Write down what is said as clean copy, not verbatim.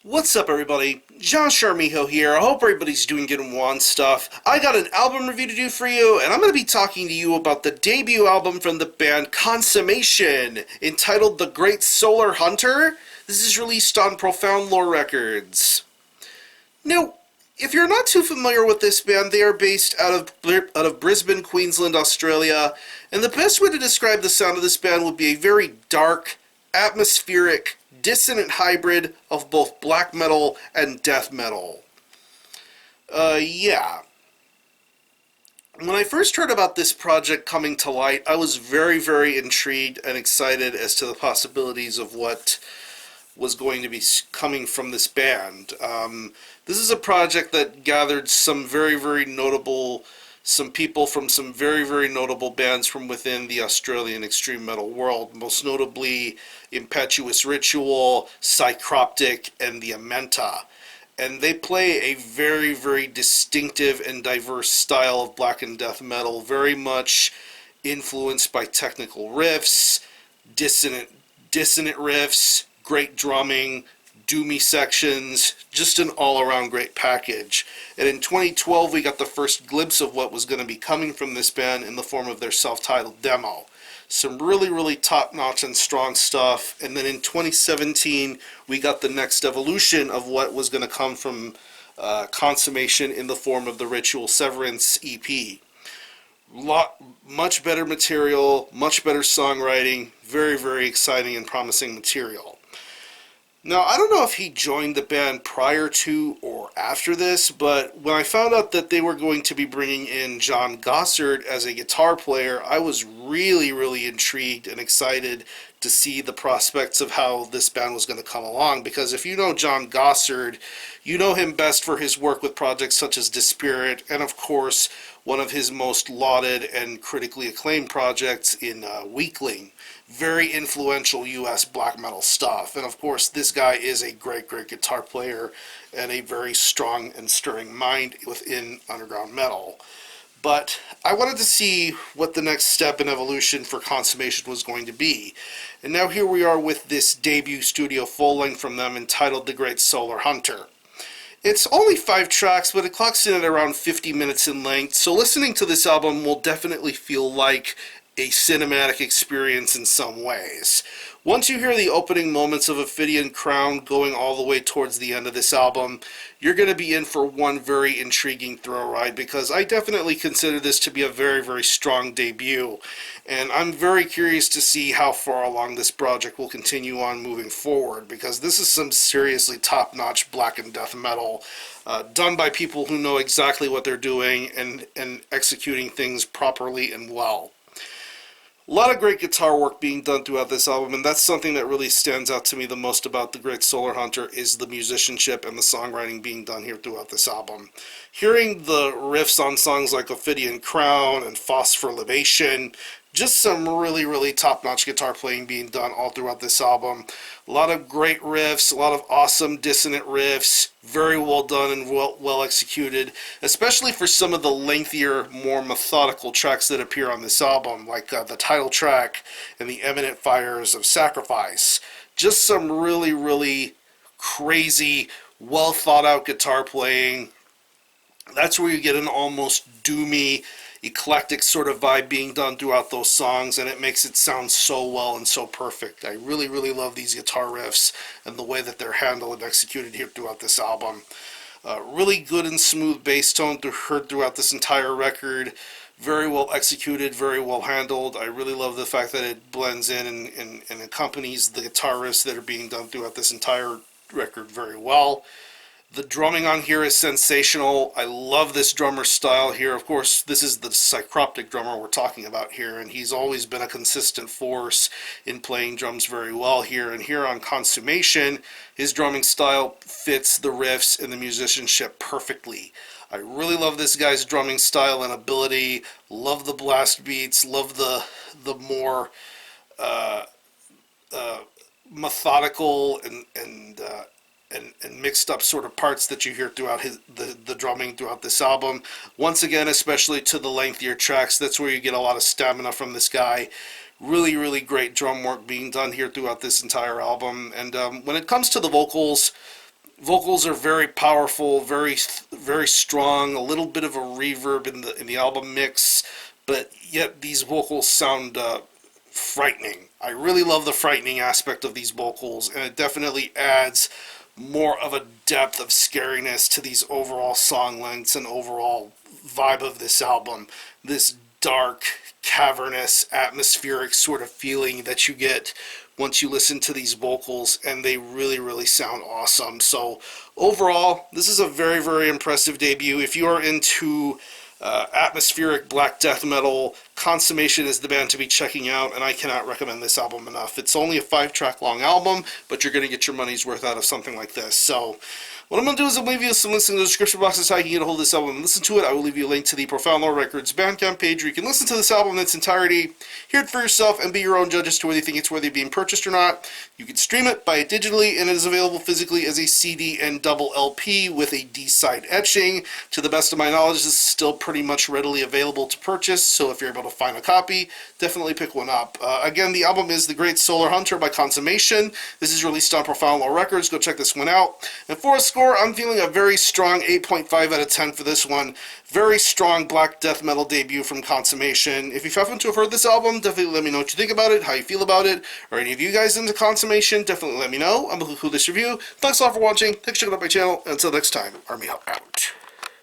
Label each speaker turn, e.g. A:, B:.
A: What's up, everybody? John Charmijo here. I hope everybody's doing good and want stuff. I got an album review to do for you, and I'm going to be talking to you about the debut album from the band Consummation, entitled The Great Solar Hunter. This is released on Profound Lore Records. Now, if you're not too familiar with this band, they are based out of Brisbane, Queensland, Australia, and the best way to describe the sound of this band would be a very dark, atmospheric, dissonant hybrid of both black metal and death metal. Yeah. When I first heard about this project coming to light, I was very, very intrigued and excited as to the possibilities of what was going to be coming from this band. This is a project that gathered some very, very notable, some people from some very, very notable bands from within the Australian extreme metal world, most notably Impetuous Ritual, Psycroptic, and the Amenta. And they play a very, very distinctive and diverse style of black and death metal, very much influenced by technical riffs, dissonant riffs, great drumming, doomy sections, just an all-around great package. And in 2012 we got the first glimpse of what was going to be coming from this band in the form of their self-titled demo. Some really, really top-notch and strong stuff. And then in 2017 we got the next evolution of what was going to come from Consummation in the form of the Ritual Severance EP. Much better material, much better songwriting, very, very exciting and promising material. Now, I don't know if he joined the band prior to or after this, but when I found out that they were going to be bringing in John Gossard as a guitar player, I was really, really intrigued and excited to see the prospects of how this band was going to come along. Because if you know John Gossard, you know him best for his work with projects such as Dispirit, and of course, one of his most lauded and critically acclaimed projects in Weakling. Very influential U.S. black metal stuff. And of course, this guy is a great, great guitar player and a very strong and stirring mind within underground metal. But I wanted to see what the next step in evolution for Consummation was going to be. And now here we are with this debut studio full-length from them entitled The Great Solar Hunter. It's only 5 tracks, but it clocks in at around 50 minutes in length, so listening to this album will definitely feel like a cinematic experience in some ways. Once you hear the opening moments of Ophidian Crown going all the way towards the end of this album, you're going to be in for one very intriguing thrill ride, because I definitely consider this to be a very, very strong debut, and I'm very curious to see how far along this project will continue on moving forward, because this is some seriously top-notch black and death metal done by people who know exactly what they're doing and executing things properly and well. A lot of great guitar work being done throughout this album, and that's something that really stands out to me the most about The Great Solar Hunter, is the musicianship and the songwriting being done here throughout this album. Hearing the riffs on songs like Ophidian Crown and Phosphor Libation, just some really, really top-notch guitar playing being done all throughout this album. A lot of great riffs, a lot of awesome dissonant riffs, very well done and well executed, especially for some of the lengthier, more methodical tracks that appear on this album, like the title track and the Eminent Fires of Sacrifice. Just some really, really crazy, well thought out guitar playing. That's where you get an almost doomy, eclectic sort of vibe being done throughout those songs, and it makes it sound so well and so perfect. I really, really love these guitar riffs and the way that they're handled and executed here throughout this album. Really good and smooth bass tone heard throughout this entire record. Very well executed, very well handled. I really love the fact that it blends in and accompanies the guitar riffs that are being done throughout this entire record very well. The drumming on here is sensational. I love this drummer style here. Of course, this is the Psycroptic drummer we're talking about here, and he's always been a consistent force in playing drums very well here. And here on Consummation, his drumming style fits the riffs and the musicianship perfectly. I really love this guy's drumming style and ability. Love the blast beats. Love the more methodical and mixed up sort of parts that you hear throughout the drumming throughout this album. Once again, especially to the lengthier tracks, that's where you get a lot of stamina from this guy. Really, really great drum work being done here throughout this entire album. And when it comes to the vocals, Vocals are very powerful, very strong. A little bit of a reverb in the album mix, but yet these vocals sound frightening. I really love the frightening aspect of these vocals, and it definitely adds more of a depth of scariness to these overall song lengths and overall vibe of this album. This dark, cavernous, atmospheric sort of feeling that you get once you listen to these vocals, and they really, really sound awesome. So overall, this is a very, very impressive debut. If you are into atmospheric black death metal, Consummation is the band to be checking out, and I cannot recommend this album enough. It's only a 5-track long album, but you're going to get your money's worth out of something like this. So what I'm going to do is I'll leave you some links in the description box as to how you can get a hold of this album and listen to it. I will leave you a link to the Profound Lore Records Bandcamp page where you can listen to this album in its entirety, hear it for yourself, and be your own judge as to whether you think it's worthy of being purchased or not. You can stream it, buy it digitally, and it is available physically as a CD and double LP with a D-side etching. To the best of my knowledge, this is still pretty much readily available to purchase, so if you're able to find a copy, definitely pick one up. Again, the album is The Great Solar Hunter by Consummation. This is released on Profound Lore Records. Go check this one out. And for a score, I'm feeling a very strong 8.5 out of 10 for this one. Very strong black death metal debut from Consummation. If you happen to have heard this album, definitely let me know what you think about it, how you feel about it, or any of you guys into Consummation, definitely let me know. I'm looking for this review. Thanks a lot for watching. Thanks for checking out my channel. And until next time, Army out.